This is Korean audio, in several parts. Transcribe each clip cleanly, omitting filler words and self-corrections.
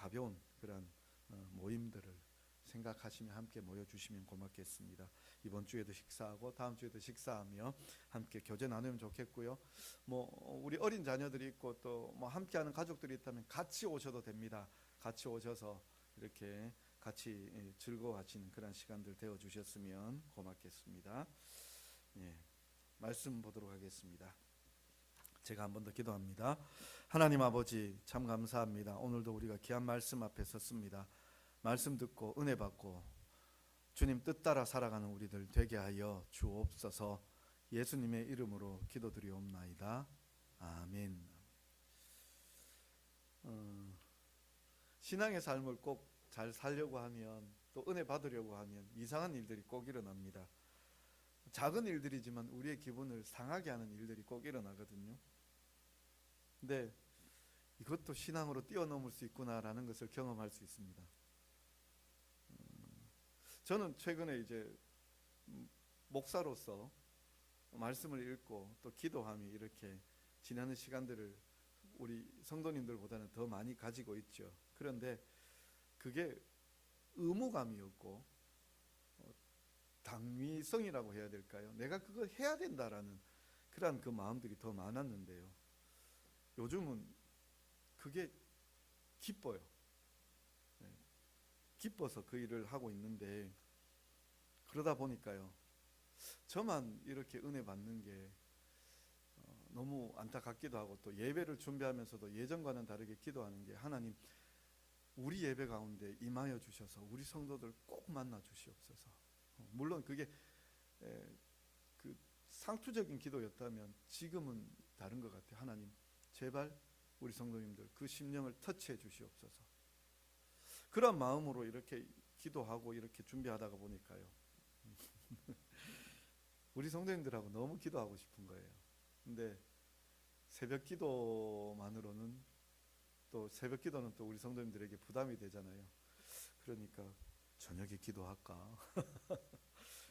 가벼운 그런 모임들을 생각하시며 함께 모여주시면 고맙겠습니다. 이번 주에도 식사하고 다음 주에도 식사하며 함께 교제 나누면 좋겠고요. 우리 어린 자녀들이 있고 또 함께하는 가족들이 있다면 같이 오셔도 됩니다. 같이 오셔서 이렇게 같이 즐거워하시는 그런 시간들 되어 주셨으면 고맙겠습니다. 예, 말씀 보도록 하겠습니다. 제가 한 번 더 기도합니다. 하나님 아버지, 참 감사합니다. 오늘도 우리가 귀한 말씀 앞에 섰습니다. 말씀 듣고 은혜 받고 주님 뜻 따라 살아가는 우리들 되게 하여 주옵소서. 예수님의 이름으로 기도드리옵나이다. 아멘. 신앙의 삶을 꼭 잘 살려고 하면, 또 은혜 받으려고 하면 이상한 일들이 꼭 일어납니다. 작은 일들이지만 우리의 기분을 상하게 하는 일들이 꼭 일어나거든요. 근데 이것도 신앙으로 뛰어넘을 수 있구나라는 것을 경험할 수 있습니다. 저는 최근에 이제 목사로서 말씀을 읽고 또 기도하며 이렇게 지나는 시간들을 우리 성도님들보다는 더 많이 가지고 있죠. 그런데 그게 의무감이었고 당위성이라고 해야 될까요? 내가 그걸 해야 된다라는 그런 그 마음들이 더 많았는데요. 요즘은 그게 기뻐요. 기뻐서 그 일을 하고 있는데, 그러다 보니까요, 저만 이렇게 은혜 받는 게 너무 안타깝기도 하고, 또 예배를 준비하면서도 예전과는 다르게 기도하는 게, 하나님 우리 예배 가운데 임하여 주셔서 우리 성도들 꼭 만나 주시옵소서. 물론 그게 그 상투적인 기도였다면 지금은 다른 것 같아요. 하나님 제발 우리 성도님들 그 심령을 터치해 주시옵소서. 그런 마음으로 이렇게 기도하고 이렇게 준비하다가 보니까요, 우리 성도님들하고 너무 기도하고 싶은 거예요. 근데 새벽 기도만으로는, 또 새벽 기도는 또 우리 성도님들에게 부담이 되잖아요. 그러니까 저녁에 기도할까?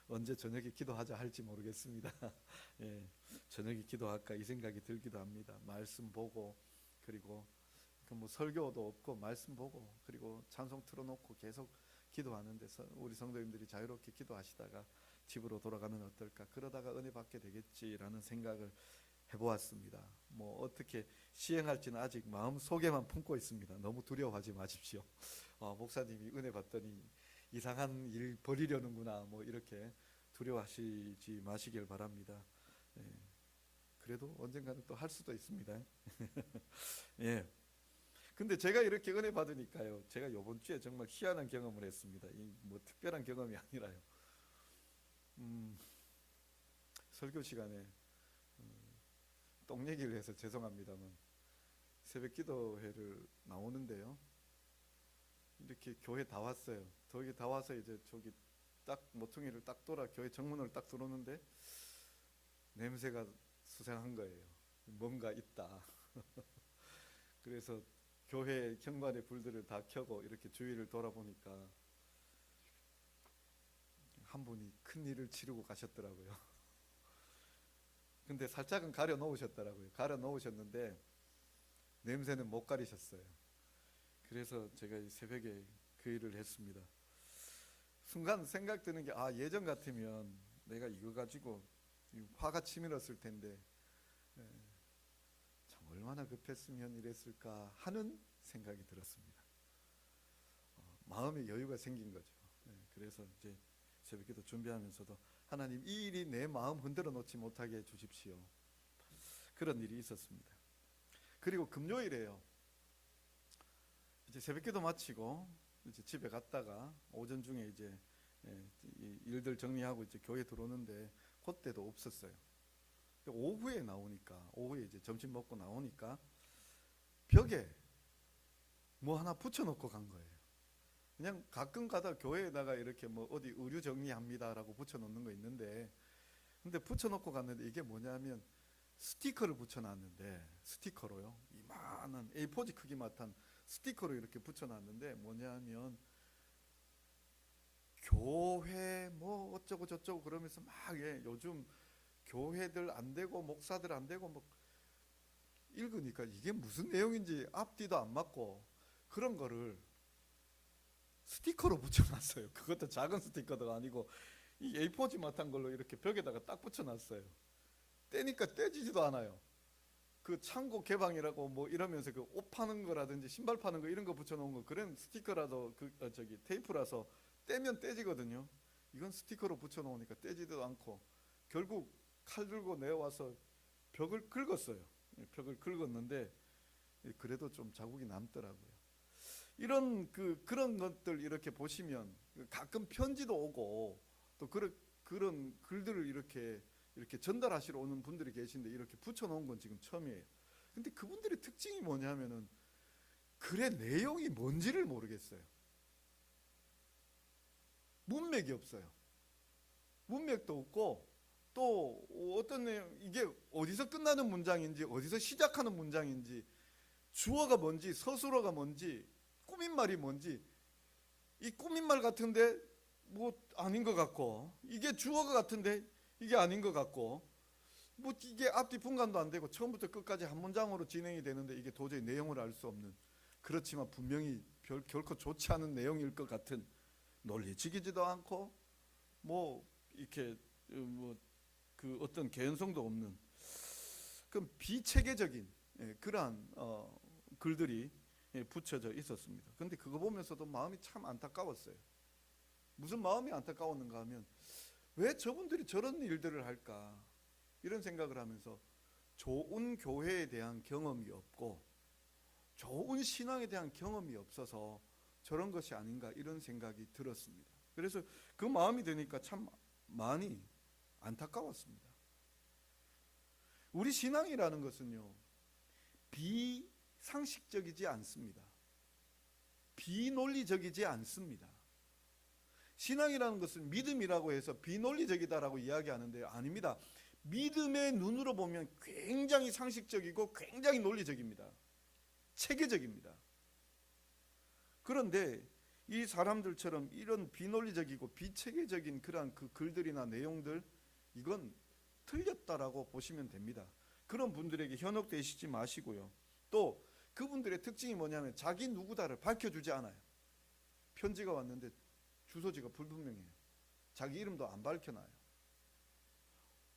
언제 저녁에 기도하자 할지 모르겠습니다. 예, 저녁에 기도할까 이 생각이 들기도 합니다. 말씀 보고, 그리고 설교도 없고 말씀 보고, 그리고 찬송 틀어놓고 계속 기도하는 데서 우리 성도님들이 자유롭게 기도하시다가 집으로 돌아가면 어떨까, 그러다가 은혜 받게 되겠지라는 생각을 해보았습니다. 어떻게 시행할지는 아직 마음속에만 품고 있습니다. 너무 두려워하지 마십시오. 목사님이 은혜 받더니 이상한 일 벌이려는구나 이렇게 두려워하시지 마시길 바랍니다. 예, 그래도 언젠가는 또 할 수도 있습니다. 예. 근데 제가 이렇게 은혜 받으니까요, 제가 이번 주에 정말 희한한 경험을 했습니다. 특별한 경험이 아니라요. 설교 시간에 똥 얘기를 해서 죄송합니다만, 새벽 기도회를 나오는데요, 이렇게 교회 다 왔어요. 교회 다 와서 이제 저기 딱 모퉁이를 딱 돌아 교회 정문을 딱 들어오는데 냄새가 수상한 거예요. 뭔가 있다. 그래서 교회 현관의 불들을 다 켜고 이렇게 주위를 돌아보니까 한 분이 큰 일을 치르고 가셨더라고요. 근데 살짝은 가려 놓으셨더라고요. 가려 놓으셨는데 냄새는 못 가리셨어요. 그래서 제가 이 새벽에 그 일을 했습니다. 순간 생각 드는 게, 예전 같으면 내가 이거 가지고 화가 치밀었을 텐데 참 얼마나 급했으면 이랬을까 하는 생각이 들었습니다. 마음의 여유가 생긴 거죠. 그래서 이제 새벽기도 준비하면서도 하나님 이 일이 내 마음 흔들어 놓지 못하게 해주십시오. 그런 일이 있었습니다. 그리고 금요일에요, 이제 새벽기도 마치고 이제 집에 갔다가 오전 중에 이제 일들 정리하고 이제 교회 들어오는데 그때도 없었어요. 오후에 나오니까, 오후에 이제 점심 먹고 나오니까 벽에 뭐 하나 붙여놓고 간 거예요. 그냥 가끔 가다 교회에다가 이렇게 어디 의류 정리합니다라고 붙여놓는 거 있는데, 근데 붙여놓고 갔는데 이게 뭐냐면 스티커를 붙여놨는데, 스티커로요, 이만한 A4지 크기만한 스티커로 이렇게 붙여놨는데, 뭐냐면 교회 어쩌고 저쩌고 그러면서 요즘 교회들 안 되고 목사들 안 되고 읽으니까 이게 무슨 내용인지 앞뒤도 안 맞고, 그런 거를 스티커로 붙여놨어요. 그것도 작은 스티커도 아니고 이 A4 지mat한 걸로 이렇게 벽에다가 딱 붙여놨어요. 떼니까 떼지지도 않아요. 그 창고 개방이라고 뭐 이러면서 그 옷 파는 거라든지 신발 파는 거 이런 거 붙여놓은 거 그런 스티커라도 저기 테이프라서 떼면 떼지거든요. 이건 스티커로 붙여놓으니까 떼지도 않고 결국 칼 들고 내려와서 벽을 긁었어요. 벽을 긁었는데 그래도 좀 자국이 남더라고요. 이런 그런 것들 이렇게 보시면 가끔 편지도 오고 또 그런 글들을 이렇게 전달하시러 오는 분들이 계신데 이렇게 붙여놓은 건 지금 처음이에요. 근데 그분들의 특징이 뭐냐면은 글의 내용이 뭔지를 모르겠어요. 문맥이 없어요. 문맥도 없고 또 어떤 내용, 이게 어디서 끝나는 문장인지 어디서 시작하는 문장인지 주어가 뭔지 서술어가 뭔지 꾸민말이 뭔지 이 꾸민말 같은데 뭐 아닌 것 같고 이게 주어가 같은데 이게 아닌 것 같고 뭐 이게 앞뒤 분간도 안 되고 처음부터 끝까지 한 문장으로 진행이 되는데 이게 도저히 내용을 알 수 없는, 그렇지만 분명히 결코 좋지 않은 내용일 것 같은, 논리적이지도 않고 뭐 이렇게 뭐 그 어떤 개연성도 없는 그런 비체계적인 그러한 글들이 붙여져 있었습니다. 그런데 그거 보면서도 마음이 참 안타까웠어요. 무슨 마음이 안타까웠는가 하면 왜 저분들이 저런 일들을 할까 이런 생각을 하면서 좋은 교회에 대한 경험이 없고 좋은 신앙에 대한 경험이 없어서 저런 것이 아닌가 이런 생각이 들었습니다. 그래서 그 마음이 드니까 참 많이 안타까웠습니다. 우리 신앙이라는 것은요, 비상식적이지 않습니다. 비논리적이지 않습니다. 신앙이라는 것은 믿음이라고 해서 비논리적이다라고 이야기하는데요, 아닙니다. 믿음의 눈으로 보면 굉장히 상식적이고 굉장히 논리적입니다. 체계적입니다. 그런데 이 사람들처럼 이런 비논리적이고 비체계적인 그러한 그 글들이나 내용들, 이건 틀렸다라고 보시면 됩니다. 그런 분들에게 현혹되시지 마시고요. 또 그분들의 특징이 뭐냐면 자기 누구다를 밝혀주지 않아요. 편지가 왔는데 주소지가 불분명해요. 자기 이름도 안 밝혀놔요.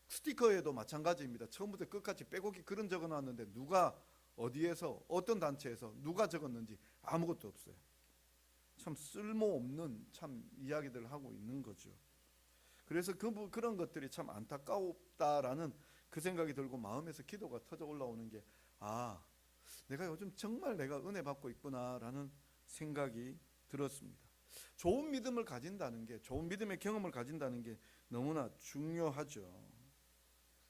스티커에도 마찬가지입니다. 처음부터 끝까지 빼곡히 글은 적어놨는데 누가 어디에서 어떤 단체에서 누가 적었는지 아무것도 없어요. 참 쓸모없는 참 이야기들을 하고 있는 거죠. 그래서 그런 것들이 참 안타까웠다라는 그 생각이 들고 마음에서 기도가 터져 올라오는 게, 아, 내가 요즘 정말 내가 은혜 받고 있구나라는 생각이 들었습니다. 좋은 믿음을 가진다는 게, 좋은 믿음의 경험을 가진다는 게 너무나 중요하죠.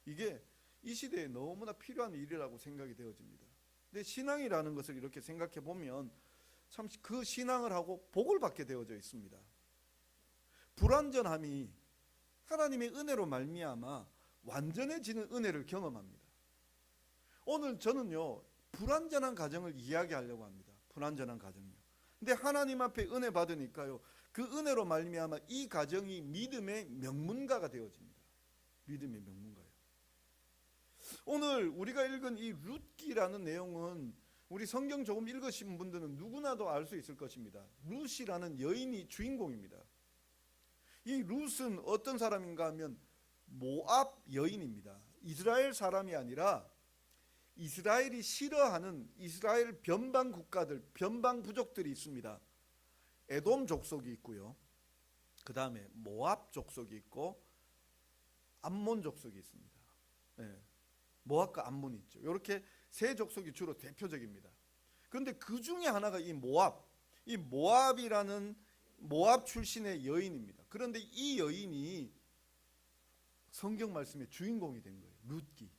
이게 이 시대에 너무나 필요한 일이라고 생각이 되어집니다. 근데 신앙이라는 것을 이렇게 생각해 보면 참 그 신앙을 하고 복을 받게 되어져 있습니다. 불완전함이 하나님의 은혜로 말미암아 완전해지는 은혜를 경험합니다. 오늘 저는요, 불완전한 가정을 이야기하려고 합니다. 불완전한 가정요. 근데 하나님 앞에 은혜 받으니까요, 그 은혜로 말미암아 이 가정이 믿음의 명문가가 되어집니다. 믿음의 명문가요. 오늘 우리가 읽은 이 룻기라는 내용은 우리 성경 조금 읽으신 분들은 누구나도 알 수 있을 것입니다. 룻이라는 여인이 주인공입니다. 이 룻은 어떤 사람인가 하면 모압 여인입니다. 이스라엘 사람이 아니라 이스라엘이 싫어하는 이스라엘 변방 국가들, 변방 부족들이 있습니다. 에돔 족속이 있고요. 그 다음에 모압 족속이 있고 암몬 족속이 있습니다. 네. 모압과 암몬이 있죠. 이렇게 세 족속이 주로 대표적입니다. 그런데 그 중에 하나가 이 모압이라는 모압 출신의 여인입니다. 그런데 이 여인이 성경 말씀의 주인공이 된 거예요. 룻기.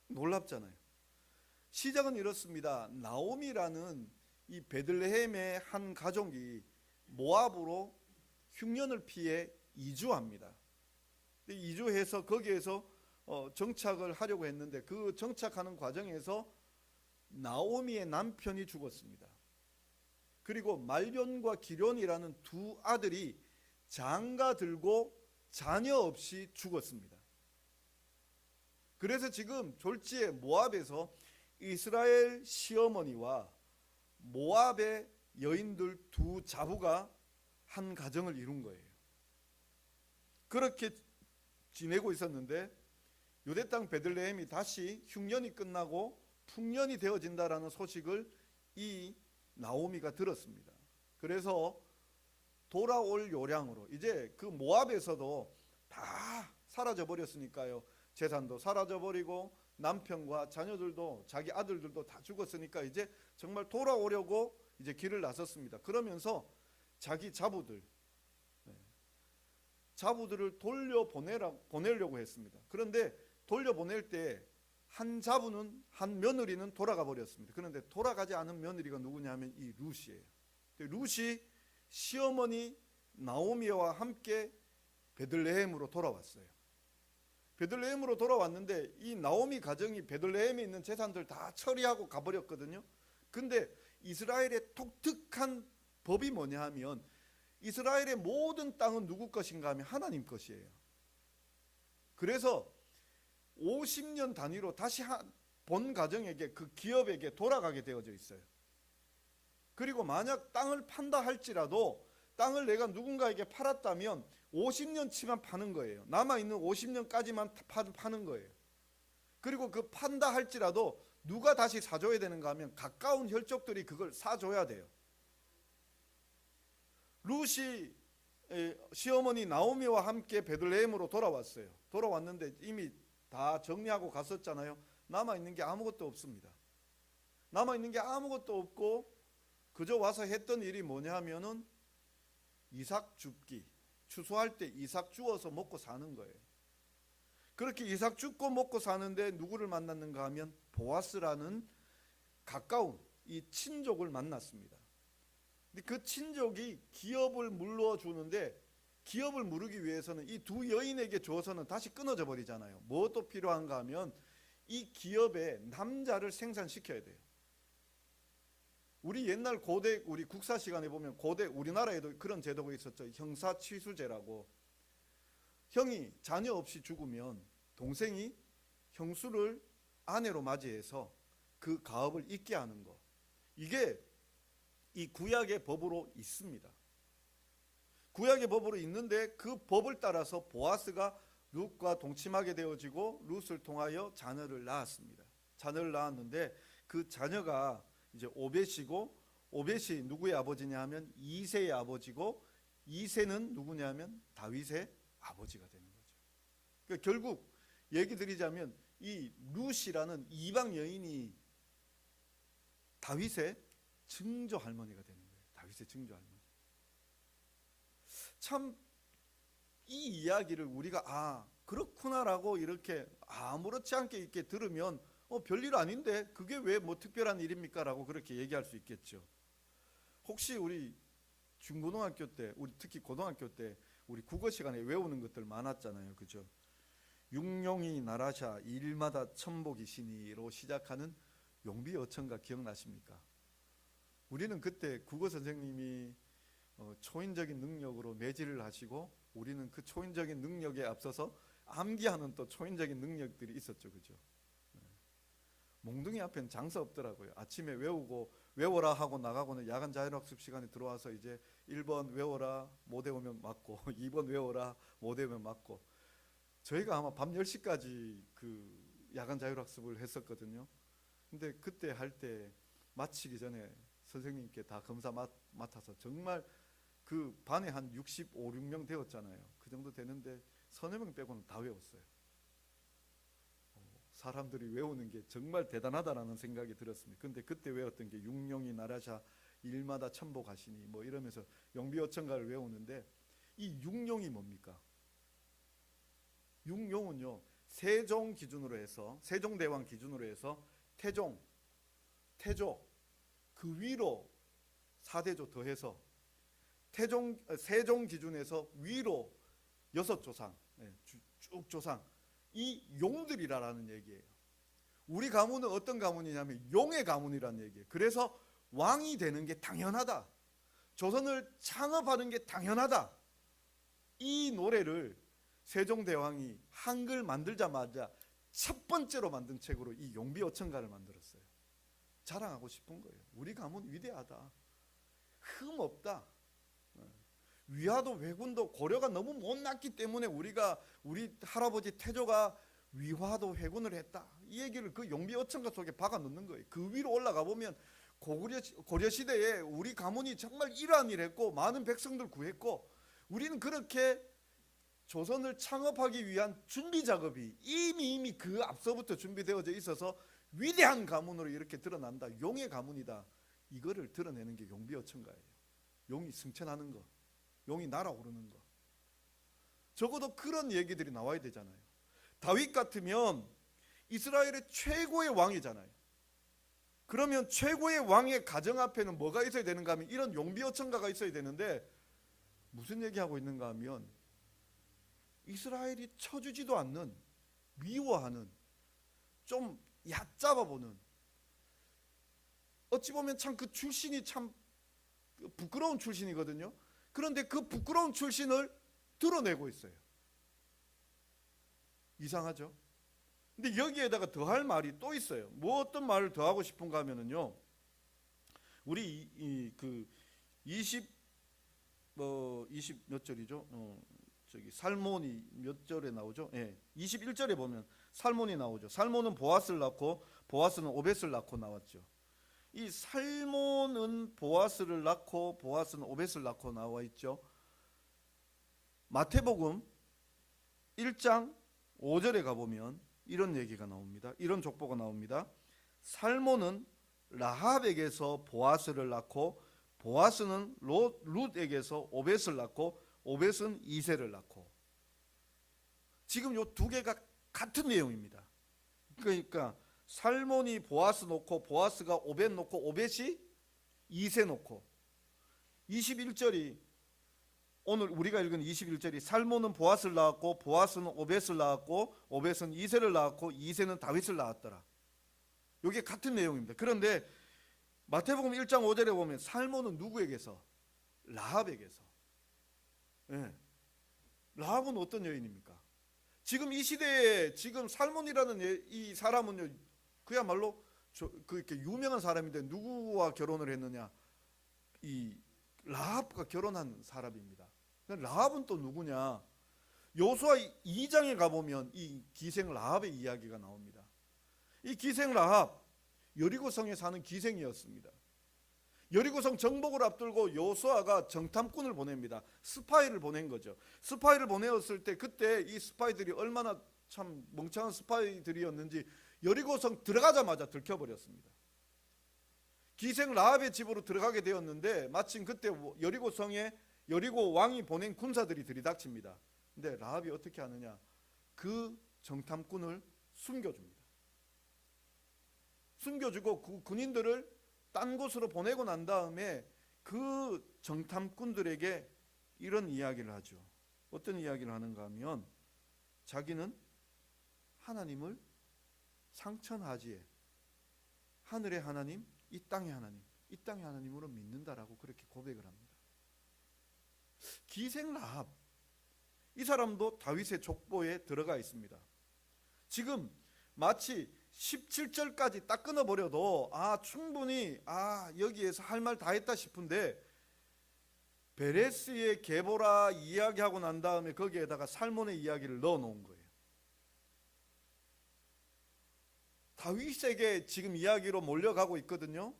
놀랍잖아요. 시작은 이렇습니다. 나오미라는 이 베들레헴의 한 가족이 모압으로 흉년을 피해 이주합니다. 이주해서 거기에서 정착을 하려고 했는데 그 정착하는 과정에서 나오미의 남편이 죽었습니다. 그리고 말련과 기련이라는 두 아들이 장가 들고 자녀 없이 죽었습니다. 그래서 지금 졸지에 모압에서 이스라엘 시어머니와 모압의 여인들 두 자부가 한 가정을 이룬 거예요. 그렇게 지내고 있었는데 유대 땅 베들레헴이 다시 흉년이 끝나고 풍년이 되어진다라는 소식을 이 나오미가 들었습니다. 그래서 돌아올 요량으로 이제 그 모압에서도 다 사라져 버렸으니까요. 재산도 사라져 버리고 남편과 자녀들도 자기 아들들도 다 죽었으니까 이제 정말 돌아오려고 이제 길을 나섰습니다. 그러면서 자기 자부들을 보내려고 했습니다. 그런데 돌려보낼 때 한 며느리는 돌아가 버렸습니다. 그런데 돌아가지 않은 며느리가 누구냐면 이 룻이에요. 룻이 시어머니 나오미와 함께 베들레헴으로 돌아왔어요. 베들레헴으로 돌아왔는데 이 나오미 가정이 베들레헴에 있는 재산들 다 처리하고 가버렸거든요. 근데 이스라엘의 독특한 법이 뭐냐 하면 이스라엘의 모든 땅은 누구 것인가 하면 하나님 것이에요. 그래서 50년 단위로 다시 본 가정에게, 그 기업에게 돌아가게 되어져 있어요. 그리고 만약 땅을 판다 할지라도 땅을 내가 누군가에게 팔았다면 50년치만 파는 거예요. 남아있는 50년까지만 파는 거예요. 그리고 그 판다 할지라도 누가 다시 사줘야 되는가 하면 가까운 혈족들이 그걸 사줘야 돼요. 룻이 시어머니 나오미와 함께 베들레헴으로 돌아왔어요. 돌아왔는데 이미 다 정리하고 갔었잖아요. 남아있는 게 아무것도 없습니다. 남아있는 게 아무것도 없고 그저 와서 했던 일이 뭐냐 하면은 이삭 줍기, 추수할 때 이삭 주워서 먹고 사는 거예요. 그렇게 이삭 줍고 먹고 사는데 누구를 만났는가 하면 보아스라는 가까운 이 친족을 만났습니다. 근데 그 친족이 기업을 물러주는데 기업을 물기 위해서는 이 두 여인에게 줘서는 다시 끊어져 버리잖아요. 무엇도 필요한가 하면 이 기업에 남자를 생산시켜야 돼요. 우리 옛날 고대 우리 국사 시간에 보면 고대 우리나라에도 그런 제도가 있었죠. 형사취수제라고. 형이 자녀 없이 죽으면 동생이 형수를 아내로 맞이해서 그 가업을 잇게 하는 거. 이게 이 구약의 법으로 있습니다. 구약의 법으로 있는데 그 법을 따라서 보아스가 룻과 동침하게 되어지고 룻을 통하여 자녀를 낳았습니다. 자녀를 낳았는데 그 자녀가 이제 오벳이고, 오벳이 누구의 아버지냐 하면 이새의 아버지고, 이새는 누구냐 하면 다윗의 아버지가 되는 거죠. 그러니까 결국 얘기 드리자면 이 룻이라는 이방 여인이 다윗의 증조 할머니가 되는 거예요. 다윗의 증조 할머니. 참 이 이야기를 우리가 그렇구나라고 이렇게 아무렇지 않게 이렇게 들으면 별일 아닌데 그게 왜 뭐 특별한 일입니까? 라고 그렇게 얘기할 수 있겠죠. 혹시 우리 중고등학교 때, 우리 특히 고등학교 때 우리 국어 시간에 외우는 것들 많았잖아요. 그죠? 육룡이 나라샤 일마다 천복이시니로 시작하는 용비어천가 기억나십니까? 우리는 그때 국어 선생님이 초인적인 능력으로 매질을 하시고 우리는 그 초인적인 능력에 앞서서 암기하는 또 초인적인 능력들이 있었죠. 그죠? 몽둥이 앞엔 장사 없더라고요. 아침에 외워라 하고 나가고는 야간 자율학습 시간에 들어와서 이제 1번 외워라 못 외우면 맞고 2번 외워라 못 외우면 맞고. 저희가 아마 밤 10시까지 그 야간 자율학습을 했었거든요. 근데 그때 할 때 마치기 전에 선생님께 다 검사 맡아서 정말 그 반에 한 65, 6명 되었잖아요. 그 정도 되는데 서너 명 빼고는 다 외웠어요. 사람들이 외우는 게 정말 대단하다라는 생각이 들었습니다. 근데 그때 외웠던 게 육룡이 나라샤 일마다 천복하시니 뭐 이러면서 용비어천가를 외우는데 이 육룡이 뭡니까? 육룡은요 세종 기준으로 해서 세종대왕 기준으로 해서 태조 그 위로 4대조 더해서 세종 기준에서 위로 6조상 쭉 조상 이 용들이라는 얘기예요. 우리 가문은 어떤 가문이냐면 용의 가문이라는 얘기예요. 그래서 왕이 되는 게 당연하다. 조선을 창업하는 게 당연하다. 이 노래를 세종대왕이 한글 만들자마자 첫 번째로 만든 책으로 이 용비어천가를 만들었어요. 자랑하고 싶은 거예요. 우리 가문 위대하다. 흠 없다. 위화도 회군도 고려가 너무 못났기 때문에 우리 할아버지 태조가 위화도 회군을 했다. 이 얘기를 그 용비어천가 속에 박아 넣는 거예요. 그 위로 올라가 보면 고려 시대에 우리 가문이 정말 이러한 일을 했고 많은 백성들 구했고 우리는 그렇게 조선을 창업하기 위한 준비 작업이 이미 그 앞서부터 준비되어져 있어서 위대한 가문으로 이렇게 드러난다. 용의 가문이다. 이거를 드러내는 게 용비어천가예요. 용이 승천하는 거, 용이 날아오르는 거. 적어도 그런 얘기들이 나와야 되잖아요. 다윗 같으면 이스라엘의 최고의 왕이잖아요. 그러면 최고의 왕의 가정 앞에는 뭐가 있어야 되는가 하면 이런 용비어천가가 있어야 되는데 무슨 얘기하고 있는가 하면 이스라엘이 쳐주지도 않는, 미워하는, 좀 얕잡아 보는, 어찌 보면 참 그 출신이 참 부끄러운 출신이거든요. 그런데 그 부끄러운 출신을 드러내고 있어요. 이상하죠? 근데 여기에다가 더할 말이 또 있어요. 뭐 어떤 말을 더 하고 싶은가 하면은요. 우리 그 20 몇 절이죠? 살몬이 몇 절에 나오죠? 예. 21절에 보면 살몬이 나오죠. 살몬은 보아스를 낳고 보아스는 오벳을 낳고 나왔죠. 이 살몬은 보아스를 낳고 보아스는 오벳을 낳고 나와 있죠. 마태복음 1장 5절에 가보면 이런 얘기가 나옵니다. 이런 족보가 나옵니다. 살몬은 라합에게서 보아스를 낳고 보아스는 룻에게서 오벳을 낳고 오벳은 이새를 낳고. 지금 요 두 개가 같은 내용입니다. 그러니까 살몬이 보아스 놓고 보아스가 오벳 놓고 오벳이 이새 놓고 21절이 오늘 우리가 읽은 21절이 살몬은 보아스를 낳았고 보아스는 오벳을 낳았고 오벳은 이새를 낳았고 이새는 다윗을 낳았더라. 이게 같은 내용입니다. 그런데 마태복음 1장 5절에 보면 살몬은 누구에게서? 라합에게서. 예. 라합은 어떤 여인입니까? 지금 이 시대에 지금 살몬이라는 이 사람은요, 그야말로 그렇게 유명한 사람인데 누구와 결혼을 했느냐? 이 라합과 결혼한 사람입니다. 라합은 또 누구냐? 여호수아 2장에 가보면 이 기생 라합의 이야기가 나옵니다. 이 기생 라합, 여리고성에 사는 기생이었습니다. 여리고성 정복을 앞두고 여호수아가 정탐꾼을 보냅니다. 스파이를 보낸 거죠. 스파이를 보내었을 때 그때 이 스파이들이 얼마나 참 멍청한 스파이들이었는지 여리고성 들어가자마자 들켜버렸습니다. 기생 라합의 집으로 들어가게 되었는데 마침 그때 여리고성에 여리고 왕이 보낸 군사들이 들이닥칩니다. 근데 라합이 어떻게 하느냐? 그 정탐꾼을 숨겨줍니다. 숨겨주고 그 군인들을 딴 곳으로 보내고 난 다음에 그 정탐꾼들에게 이런 이야기를 하죠. 어떤 이야기를 하는가 하면 자기는 하나님을 상천하지에 하늘의 하나님, 이 땅의 하나님, 이 땅의 하나님으로 믿는다라고 그렇게 고백을 합니다. 기생 라합, 이 사람도 다윗의 족보에 들어가 있습니다. 지금 마치 17절까지 딱 끊어버려도 충분히 여기에서 할 말 다 했다 싶은데 베레스의 게보라 이야기하고 난 다음에 거기에다가 살몬의 이야기를 넣어놓은 거예요. 다윗에게 지금 이야기로 몰려가고 있거든요.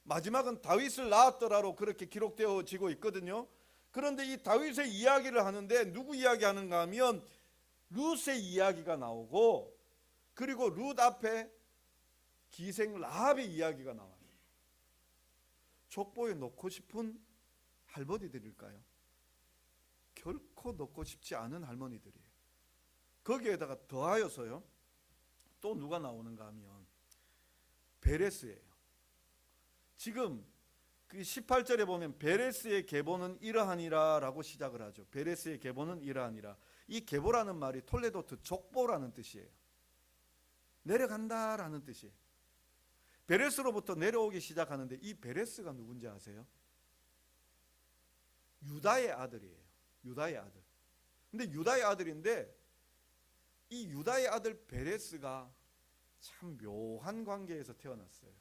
마지막은 다윗을 낳았더라로 그렇게 기록되어지고 있거든요. 그런데 이 다윗의 이야기를 하는데 누구 이야기하는가 하면 룻의 이야기가 나오고 그리고 룻 앞에 기생 라합의 이야기가 나와요. 족보에 넣고 싶은 할머니들일까요? 결코 넣고 싶지 않은 할머니들이에요. 거기에다가 더하여서요, 또 누가 나오는가 하면 베레스예요. 지금 그 18절에 보면 베레스의 계보는 이러하니라 라고 시작을 하죠. 베레스의 계보는 이러하니라. 이 계보라는 말이 톨레도트 족보라는 뜻이에요. 내려간다라는 뜻이에요. 베레스로부터 내려오기 시작하는데 이 베레스가 누군지 아세요? 유다의 아들이에요. 유다의 아들. 근데 유다의 아들인데 이 유다의 아들 베레스가 참 묘한 관계에서 태어났어요.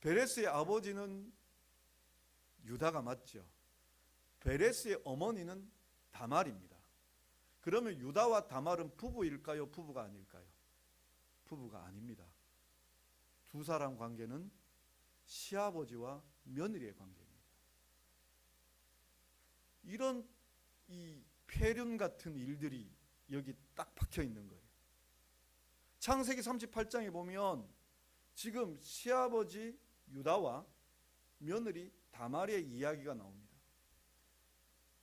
베레스의 아버지는 유다가 맞죠. 베레스의 어머니는 다말입니다. 그러면 유다와 다말은 부부일까요? 부부가 아닐까요? 부부가 아닙니다. 두 사람 관계는 시아버지와 며느리의 관계입니다. 이런 이 폐륜 같은 일들이 여기 딱 박혀 있는 거예요. 창세기 38장에 보면 지금 시아버지 유다와 며느리 다말의 이야기가 나옵니다.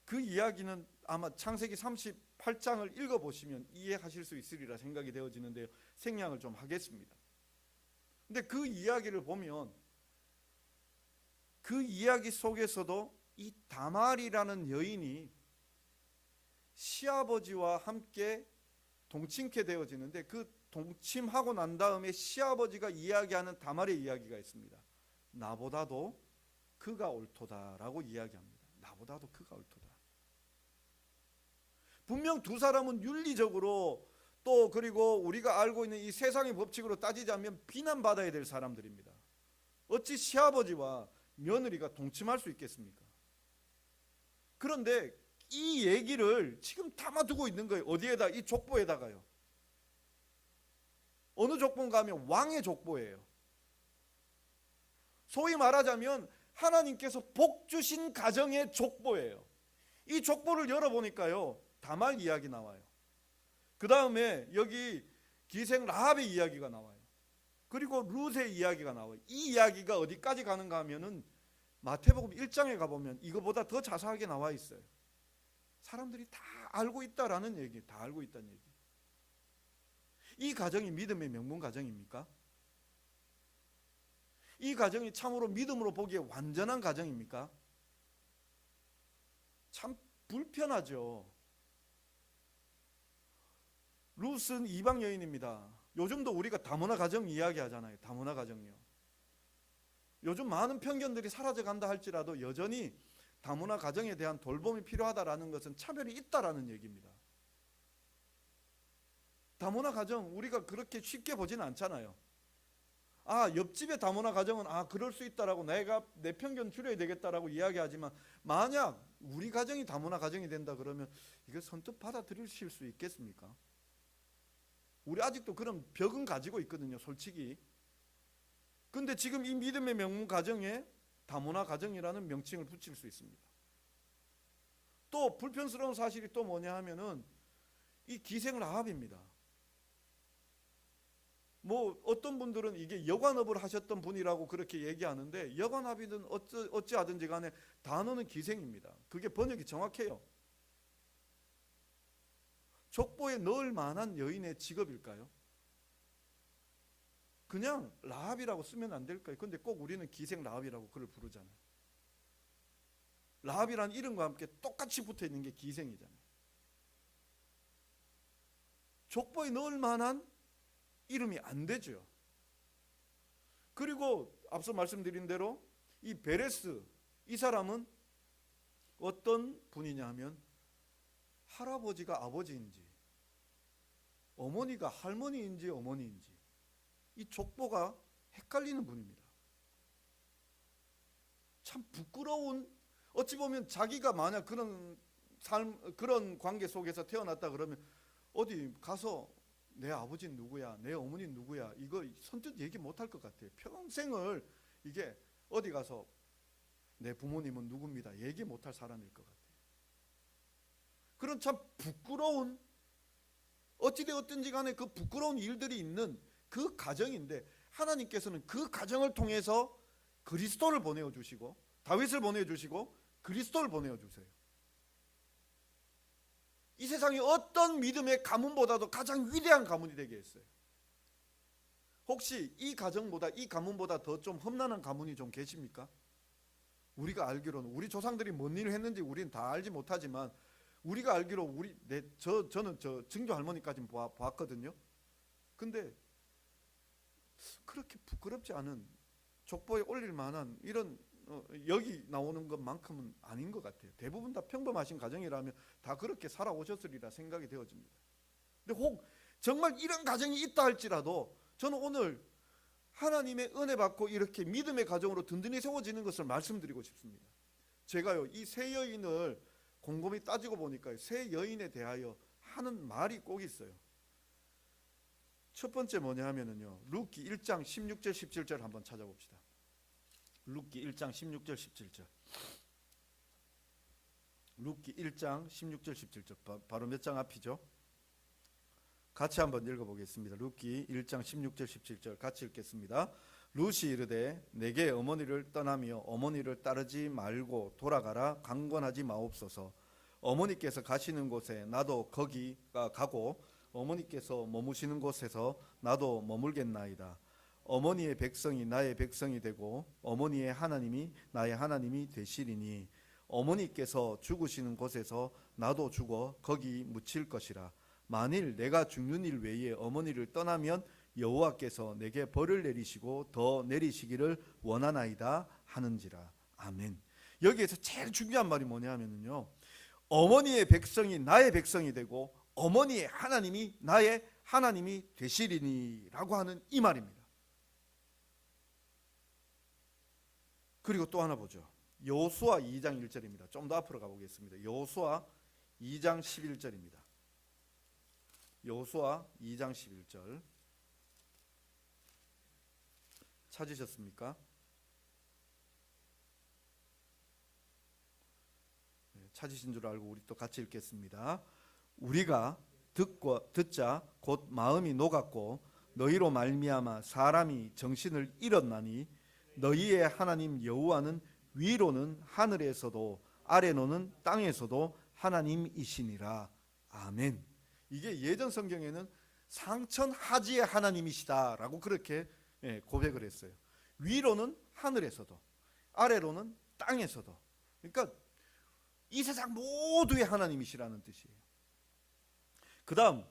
그 이야기는 아마 창세기 38장을 읽어보시면 이해하실 수 있으리라 생각이 되어지는데요. 생략을 좀 하겠습니다. 근데 그 이야기를 보면 그 이야기 속에서도 이 다말이라는 여인이 시아버지와 함께 동침케 되어지는데, 그 동침하고 난 다음에 시아버지가 이야기하는 다말의 이야기가 있습니다. 나보다도 그가 옳도다라고 이야기합니다. 나보다도 그가 옳도다. 분명 두 사람은 윤리적으로 또 그리고 우리가 알고 있는 이 세상의 법칙으로 따지자면 비난받아야 될 사람들입니다. 어찌 시아버지와 며느리가 동침할 수 있겠습니까? 그런데 이 얘기를 지금 담아두고 있는 거예요. 어디에다? 이 족보에다가요. 어느 족보인가 하면 왕의 족보예요. 소위 말하자면 하나님께서 복 주신 가정의 족보예요. 이 족보를 열어보니까요, 다말 이야기 나와요. 그 다음에 여기 기생 라합의 이야기가 나와요. 그리고 룻의 이야기가 나와요. 이 이야기가 어디까지 가는가 하면은 마태복음 1장에 가보면 이거보다 더 자세하게 나와 있어요. 사람들이 다 알고 있다라는 얘기, 다 알고 있다는 얘기. 이 가정이 믿음의 명문 가정입니까? 이 가정이 참으로 믿음으로 보기에 완전한 가정입니까? 참 불편하죠. 룻은 이방 여인입니다. 요즘도 우리가 다문화 가정 이야기 하잖아요. 다문화 가정이요. 요즘 많은 편견들이 사라져간다 할지라도 여전히 다문화 가정에 대한 돌봄이 필요하다라는 것은 차별이 있다라는 얘기입니다. 다문화 가정 우리가 그렇게 쉽게 보지는 않잖아요. 옆집의 다문화 가정은 그럴 수 있다라고 내가 내 편견 줄여야 되겠다라고 이야기하지만, 만약 우리 가정이 다문화 가정이 된다 그러면 이거 선뜻 받아들이실 수 있겠습니까? 우리 아직도 그런 벽은 가지고 있거든요, 솔직히. 근데 지금 이 믿음의 명문 가정에 다문화 가정이라는 명칭을 붙일 수 있습니다. 또 불편스러운 사실이 또 뭐냐 하면은 이 기생 라합입니다. 뭐 어떤 분들은 이게 여관업을 하셨던 분이라고 그렇게 얘기하는데, 여관업이든 어찌하든지 간에 단어는 기생입니다. 그게 번역이 정확해요. 족보에 넣을 만한 여인의 직업일까요? 그냥 라합이라고 쓰면 안 될까요? 근데 꼭 우리는 기생 라합이라고 그를 부르잖아요. 라합이라는 이름과 함께 똑같이 붙어 있는 게 기생이잖아요. 족보에 넣을 만한 이름이 안 되죠. 그리고 앞서 말씀드린 대로 이 베레스, 이 사람은 어떤 분이냐 하면 할아버지가 아버지인지 어머니가 할머니인지 어머니인지 이 족보가 헷갈리는 분입니다. 참 부끄러운, 어찌 보면 자기가 만약 그런 그런 관계 속에서 태어났다 그러면 어디 가서 내 아버지는 누구야, 내 어머니는 누구야, 이거 선뜻 얘기 못할 것 같아요. 평생을 이게 어디 가서 내 부모님은 누굽니다 얘기 못할 사람일 것 같아요. 그런 참 부끄러운, 어찌되었든지 간에 그 부끄러운 일들이 있는 그 가정인데, 하나님께서는 그 가정을 통해서 그리스도를 보내주시고, 다윗을 보내주시고 그리스도를 보내주세요. 이 세상의 어떤 믿음의 가문보다도 가장 위대한 가문이 되게 했어요. 혹시 이 가정보다, 이 가문보다 더 좀 험난한 가문이 좀 계십니까? 우리가 알기로는, 우리 조상들이 뭔 일을 했는지 우리는 다 알지 못하지만, 우리가 알기로 저는 증조 할머니까지 봤거든요. 근데 그렇게 부끄럽지 않은, 족보에 올릴 만한 이런 여기 나오는 것만큼은 아닌 것 같아요. 대부분 다 평범하신 가정이라면 다 그렇게 살아오셨으리라 생각이 되어집니다. 근데 혹 정말 이런 가정이 있다 할지라도 저는 오늘 하나님의 은혜 받고 이렇게 믿음의 가정으로 든든히 세워지는 것을 말씀드리고 싶습니다. 제가요, 이 세 여인을 곰곰이 따지고 보니까 세 여인에 대하여 하는 말이 꼭 있어요. 첫 번째 뭐냐 하면은요, 룻기 1장 16절 17절 한번 찾아봅시다. 룻기 1장 16절 17절. 룻기 1장 16절 17절 바로 몇 장 앞이죠? 같이 한번 읽어보겠습니다. 룻기 1장 16절 17절 같이 읽겠습니다. 룻이 이르되 내게 어머니를 떠나며 어머니를 따르지 말고 돌아가라. 강권하지 마옵소서. 어머니께서 가시는 곳에 나도 거기가 가고 어머니께서 머무시는 곳에서 나도 머물겠나이다. 어머니의 백성이 나의 백성이 되고 어머니의 하나님이 나의 하나님이 되시리니 어머니께서 죽으시는 곳에서 나도 죽어 거기 묻힐 것이라. 만일 내가 죽는 일 외에 어머니를 떠나면 여호와께서 내게 벌을 내리시고 더 내리시기를 원하나이다 하는지라. 아멘. 여기에서 제일 중요한 말이 뭐냐 하면요, 어머니의 백성이 나의 백성이 되고 어머니의 하나님이 나의 하나님이 되시리니 라고 하는 이 말입니다. 그리고 또 하나 보죠. 여호수아 2장 1절입니다. 좀 더 앞으로 가보겠습니다. 여호수아 2장 11절입니다. 여호수아 2장 11절 찾으셨습니까? 네, 찾으신 줄 알고 우리 또 같이 읽겠습니다. 우리가 듣자 곧 마음이 녹았고 너희로 말미암아 사람이 정신을 잃었나니 너희의 하나님 여호와는 위로는 하늘에서도 아래로는 땅에서도 하나님이시니라. 아멘. 이게 예전 성경에는 상천하지의 하나님이시다라고 그렇게 고백을 했어요. 위로는 하늘에서도 아래로는 땅에서도. 그러니까 이 세상 모두의 하나님이시라는 뜻이에요. 그 다음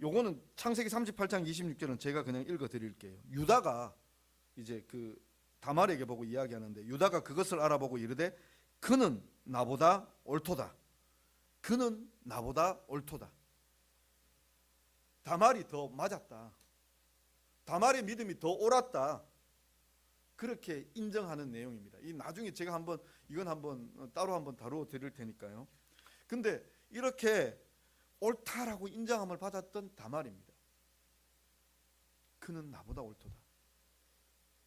요거는 창세기 38장 26절은 제가 그냥 읽어 드릴게요. 유다가 이제 그 다말에게 보고 이야기하는데, 유다가 그것을 알아보고 이르되 그는 나보다 옳도다. 그는 나보다 옳도다. 다말이 더 맞았다. 다말의 믿음이 더 옳았다. 그렇게 인정하는 내용입니다. 이 나중에 제가 이건 한번 따로 한번 다루어 드릴 테니까요. 근데 이렇게 옳다라고 인정함을 받았던 다말입니다. 그는 나보다 옳도다.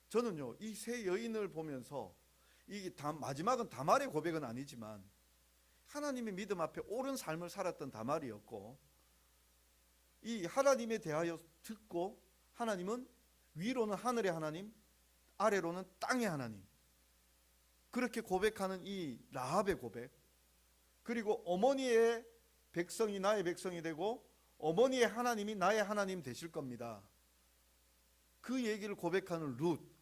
저는요, 이 세 여인을 보면서 이게 마지막은 다말의 고백은 아니지만 하나님의 믿음 앞에 옳은 삶을 살았던 다말이었고, 이 하나님에 대하여 듣고 하나님은 위로는 하늘의 하나님, 아래로는 땅의 하나님, 그렇게 고백하는 이 라합의 고백, 그리고 어머니의 백성이 나의 백성이 되고 어머니의 하나님이 나의 하나님 되실 겁니다. 그 얘기를 고백하는 룻.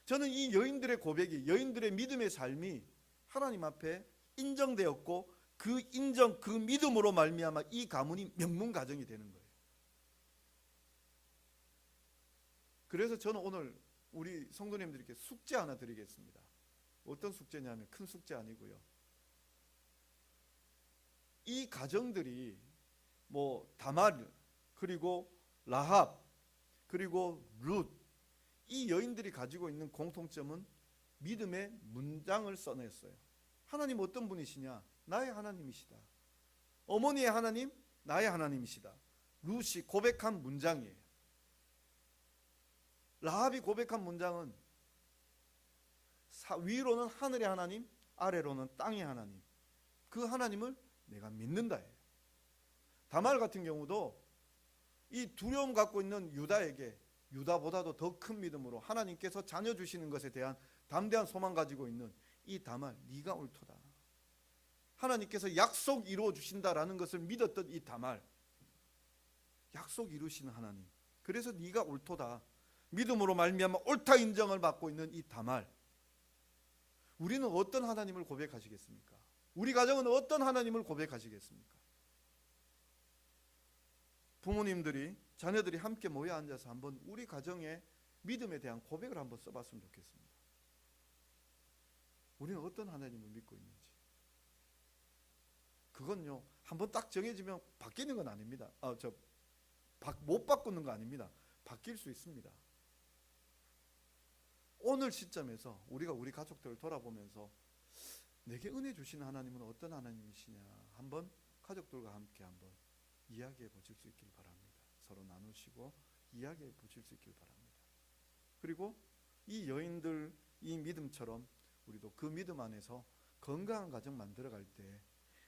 저는 이 여인들의 고백이, 여인들의 믿음의 삶이 하나님 앞에 인정되었고 그 인정, 그 믿음으로 말미암아 이 가문이 명문 가정이 되는 거예요. 그래서 저는 오늘 우리 성도님들께 숙제 하나 드리겠습니다. 어떤 숙제냐면 큰 숙제 아니고요. 이 가정들이 다말, 그리고 라합, 그리고 룻, 이 여인들이 가지고 있는 공통점은 믿음의 문장을 써냈어요. 하나님 어떤 분이시냐? 나의 하나님이시다. 어머니의 하나님, 나의 하나님이시다. 룻이 고백한 문장이에요. 라합이 고백한 문장은 위로는 하늘의 하나님, 아래로는 땅의 하나님, 그 하나님을 내가 믿는다예요. 다말 같은 경우도 이 두려움 갖고 있는 유다에게 유다보다도 더 큰 믿음으로 하나님께서 자녀 주시는 것에 대한 담대한 소망 가지고 있는 이 다말, 네가 옳도다. 하나님께서 약속 이루어 주신다라는 것을 믿었던 이 다말, 약속 이루시는 하나님, 그래서 네가 옳도다. 믿음으로 말미암아 옳다 인정을 받고 있는 이 다말, 우리는 어떤 하나님을 고백하시겠습니까? 우리 가정은 어떤 하나님을 고백하시겠습니까? 부모님들이, 자녀들이 함께 모여 앉아서 한번 우리 가정의 믿음에 대한 고백을 한번 써봤으면 좋겠습니다. 우리는 어떤 하나님을 믿고 있는지. 그건요, 한번 딱 정해지면 바뀌는 건 아닙니다. 못 바꾸는 거 아닙니다. 바뀔 수 있습니다. 오늘 시점에서 우리가 우리 가족들을 돌아보면서 내게 은혜 주시는 하나님은 어떤 하나님이시냐 한번 가족들과 함께 한번 이야기해 보실 수 있길 바랍니다. 서로 나누시고 이야기해 보실 수 있길 바랍니다. 그리고 이 여인들 이 믿음처럼 우리도 그 믿음 안에서 건강한 가정 만들어갈 때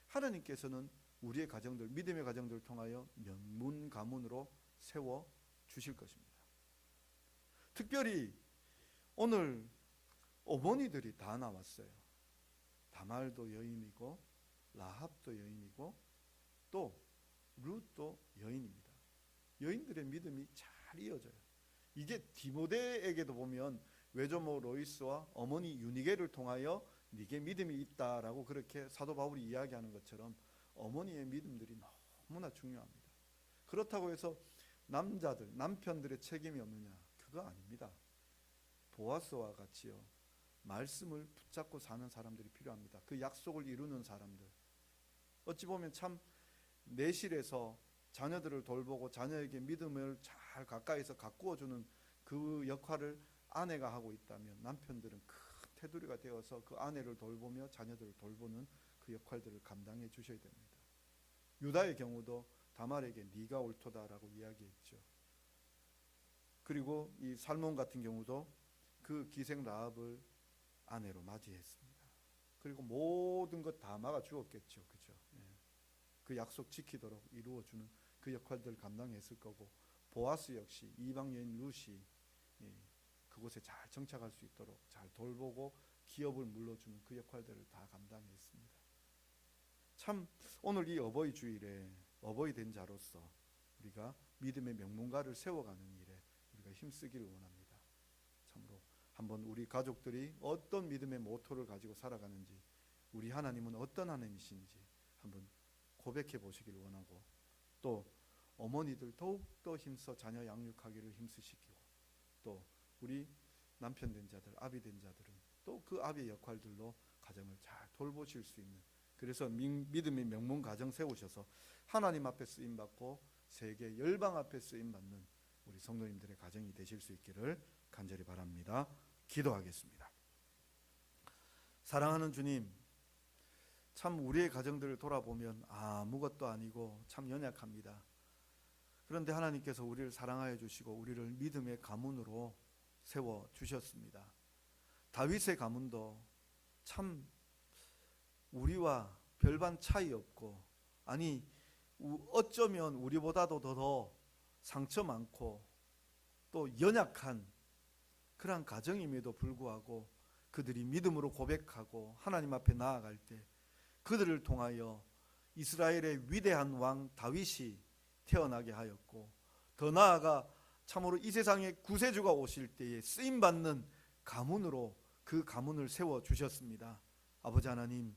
하나님께서는 우리의 가정들, 믿음의 가정들을 통하여 명문 가문으로 세워 주실 것입니다. 특별히 오늘 어머니들이 다 나왔어요. 다말도 여인이고 라합도 여인이고 또 룻도 여인입니다. 여인들의 믿음이 잘 이어져요. 이게 디모데에게도 보면 외조모 로이스와 어머니 유니게를 통하여 네게 믿음이 있다라고 그렇게 사도 바울이 이야기하는 것처럼 어머니의 믿음들이 너무나 중요합니다. 그렇다고 해서 남자들, 남편들의 책임이 없느냐? 그거 아닙니다. 보아스와 같이요, 말씀을 붙잡고 사는 사람들이 필요합니다. 그 약속을 이루는 사람들. 어찌 보면 참 내실에서 자녀들을 돌보고 자녀에게 믿음을 잘 가까이서 가꾸어주는 그 역할을 아내가 하고 있다면 남편들은 큰 테두리가 되어서 그 아내를 돌보며 자녀들을 돌보는 그 역할들을 감당해 주셔야 됩니다. 유다의 경우도 다말에게 네가 옳도다라고 이야기했죠. 그리고 이 살몬 같은 경우도 그 기생 라합을 아내로 맞이했습니다. 그리고 모든 것 다 막아 주었겠죠. 그죠? 그 약속 지키도록 이루어주는 그 역할들을 감당했을 거고, 보아스 역시 이방 여인 룻이 그곳에 잘 정착할 수 있도록 잘 돌보고 기업을 물려주는 그 역할들을 다 감당했습니다. 참 오늘 이 어버이 주일에 어버이 된 자로서 우리가 믿음의 명문가를 세워가는 일에 우리가 힘쓰기를 원합니다. 참으로 한번 우리 가족들이 어떤 믿음의 모토를 가지고 살아가는지, 우리 하나님은 어떤 하나님이신지 한번 고백해 보시기를 원하고, 또 어머니들 더욱더 힘써 자녀 양육하기를 힘쓰시고, 또 우리 남편 된 자들, 아비 된 자들은 또 그 아비의 역할들로 가정을 잘 돌보실 수 있는, 그래서 믿음의 명문 가정 세우셔서 하나님 앞에 쓰임받고 세계 열방 앞에 쓰임받는 우리 성도님들의 가정이 되실 수 있기를 간절히 바랍니다. 기도하겠습니다. 사랑하는 주님, 참 우리의 가정들을 돌아보면 아무것도 아니고 참 연약합니다. 그런데 하나님께서 우리를 사랑하여 주시고 우리를 믿음의 가문으로 세워 주셨습니다. 다윗의 가문도 참 우리와 별반 차이 없고, 아니 어쩌면 우리보다도 더 상처 많고 또 연약한 그런 가정임에도 불구하고 그들이 믿음으로 고백하고 하나님 앞에 나아갈 때 그들을 통하여 이스라엘의 위대한 왕 다윗이 태어나게 하였고, 더 나아가 참으로 이 세상에 구세주가 오실 때에 쓰임받는 가문으로 그 가문을 세워주셨습니다. 아버지 하나님,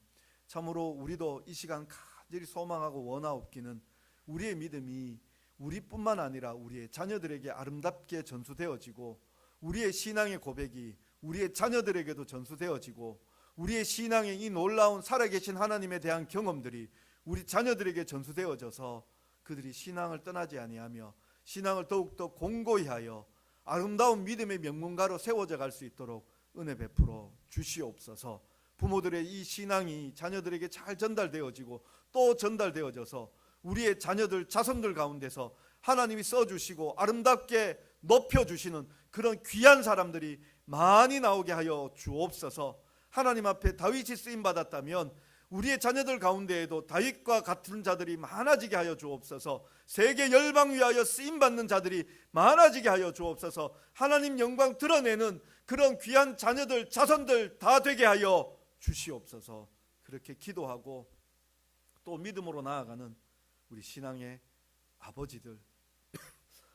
참으로 우리도 이 시간 간절히 소망하고 원하옵기는 우리의 믿음이 우리뿐만 아니라 우리의 자녀들에게 아름답게 전수되어지고, 우리의 신앙의 고백이 우리의 자녀들에게도 전수되어지고, 우리의 신앙의 이 놀라운 살아계신 하나님에 대한 경험들이 우리 자녀들에게 전수되어져서 그들이 신앙을 떠나지 아니하며 신앙을 더욱더 공고히 하여 아름다운 믿음의 명문가로 세워져 갈 수 있도록 은혜 베풀어 주시옵소서. 부모들의 이 신앙이 자녀들에게 잘 전달되어지고 또 전달되어져서 우리의 자녀들, 자손들 가운데서 하나님이 써주시고 아름답게 높여주시는 그런 귀한 사람들이 많이 나오게 하여 주옵소서. 하나님 앞에 다윗이 쓰임받았다면 우리의 자녀들 가운데에도 다윗과 같은 자들이 많아지게 하여 주옵소서. 세계 열방 위하여 쓰임받는 자들이 많아지게 하여 주옵소서. 하나님 영광 드러내는 그런 귀한 자녀들, 자손들 다 되게 하여 주시옵소서. 그렇게 기도하고 또 믿음으로 나아가는 우리 신앙의 아버지들,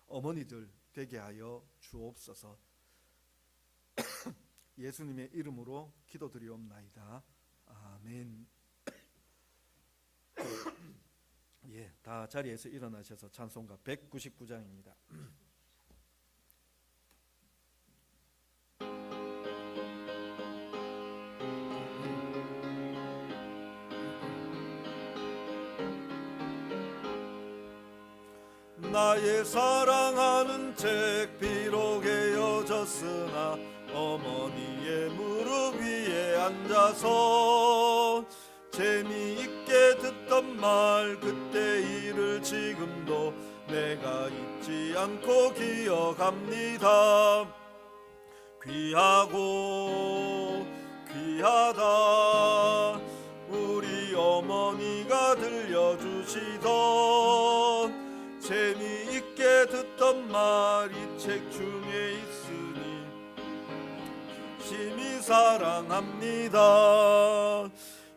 어머니들 되게 하여 주옵소서. 예수님의 이름으로 기도드리옵나이다. 아멘. 예, 다 자리에서 일어나셔서 찬송가 199장입니다. 나의 사랑하는 책 비록 헤어졌으나 어머니의 무릎 위에 앉아서 재미있게 듣던 말 그때 일을 지금도 내가 잊지 않고 기억합니다. 귀하고 귀하다 우리 어머니가 들려주시던 재미있게 듣던 말 이 책 중에 있으니 심히 사랑합니다.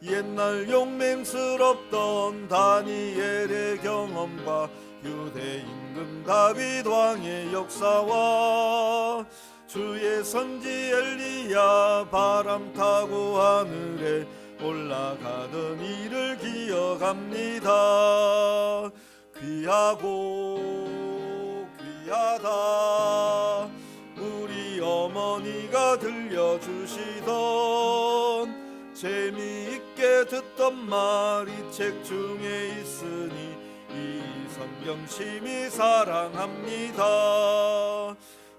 옛날 용맹스럽던 다니엘의 경험과 유대 임금 다윗 왕의 역사와 주의 선지 엘리야 바람 타고 하늘에 올라가던 일을 기억합니다. 귀하고 귀하다 우리 어머니가 들려주시던 재미있게 듣던 말 이 책 중에 있으니 이 성경 심히 사랑합니다.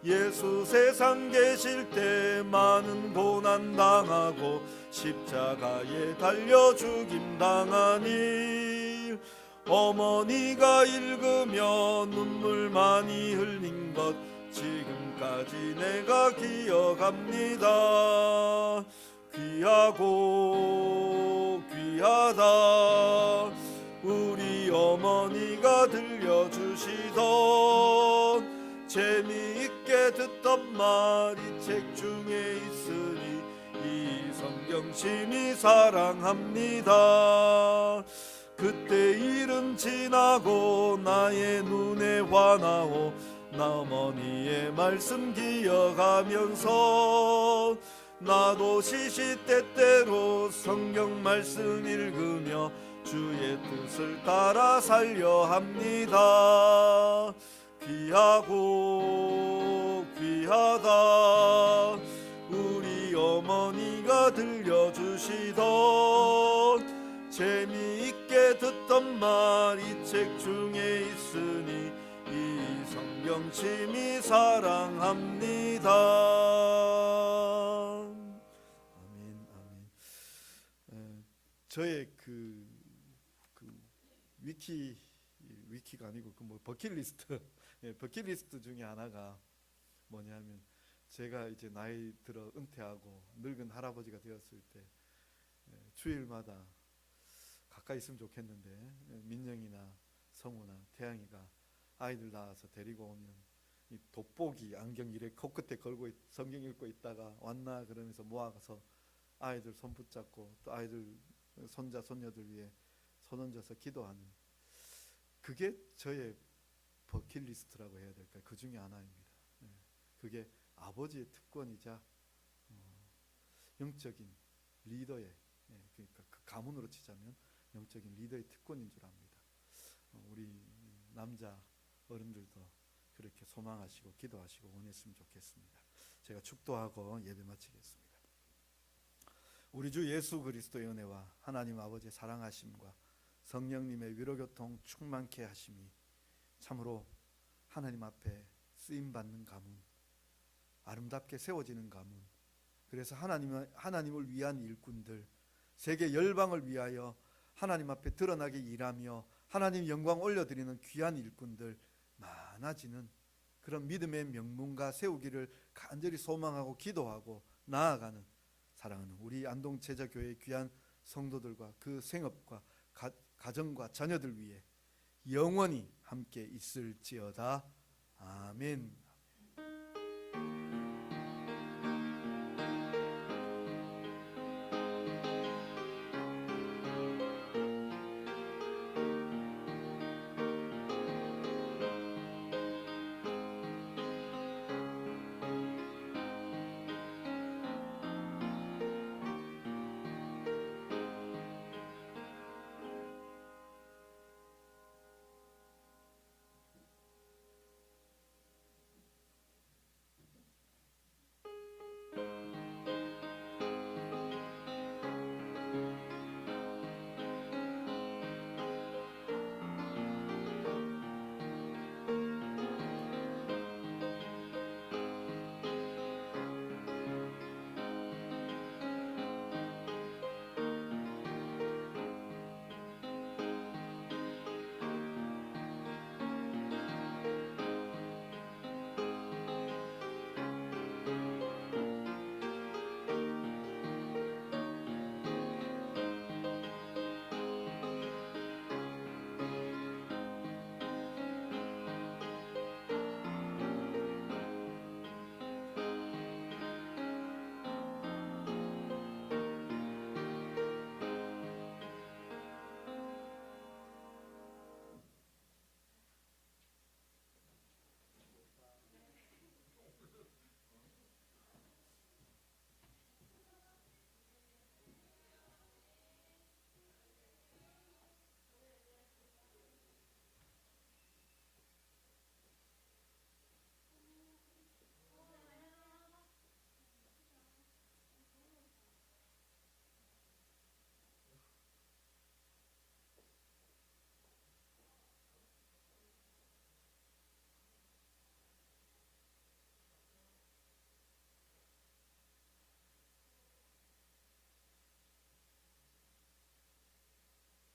예수 세상 계실 때 많은 고난 당하고 십자가에 달려 죽임 당하니 어머니가 읽으며 눈물 많이 흘린 것 지금까지 내가 기억합니다. 귀하고 귀하다 우리 어머니가 들려주시던 재미있게 듣던 말 이 책 중에 있으니 이 성경 심히 사랑합니다. 그때 일은 지나고 나의 눈에 환하오 나 어머니의 말씀 기억하면서 나도 시시때때로 성경 말씀 읽으며 주의 뜻을 따라 살려 합니다. 귀하고 귀하다 우리 어머니가 들려주시던 재미있게 듣던 말 이 책 중에 있으니 이 성경 심히 사랑합니다. 아멘 아멘. 저의 그 위키가 아니고 그 뭐 버킷리스트 버킷리스트 중에 하나가 뭐냐면 제가 이제 나이 들어 은퇴하고 늙은 할아버지가 되었을 때 주일마다 가까이 있으면 좋겠는데 민영이나 성우나 태양이가 아이들 낳아서 데리고 오면 이 돋보기 안경 이래 코끝에 걸고 성경 읽고 있다가 왔나 그러면서 모아서 아이들 손 붙잡고 또 아이들 손자 손녀들 위해 손 얹어서 기도하는 그게 저의 버킷리스트라고 해야 될까요? 그 중에 하나입니다. 그게 아버지의 특권이자 영적인 리더의 그러니까 그 가문으로 치자면 영적인 리더의 특권인 줄 압니다. 우리 남자 어른들도 그렇게 소망하시고 기도하시고 원했으면 좋겠습니다. 제가 축도하고 예배 마치겠습니다. 우리 주 예수 그리스도의 은혜와 하나님 아버지의 사랑하심과 성령님의 위로교통 충만케 하심이 참으로 하나님 앞에 쓰임받는 가문, 아름답게 세워지는 가문, 그래서 하나님을 위한 일꾼들, 세계 열방을 위하여 하나님 앞에 드러나게 일하며 하나님 영광 올려드리는 귀한 일꾼들 많아지는 그런 믿음의 명문가 세우기를 간절히 소망하고 기도하고 나아가는 사랑하는 우리 안동제자교회의 귀한 성도들과 그 생업과 가정과 자녀들 위해 영원히 함께 있을지어다. 아멘.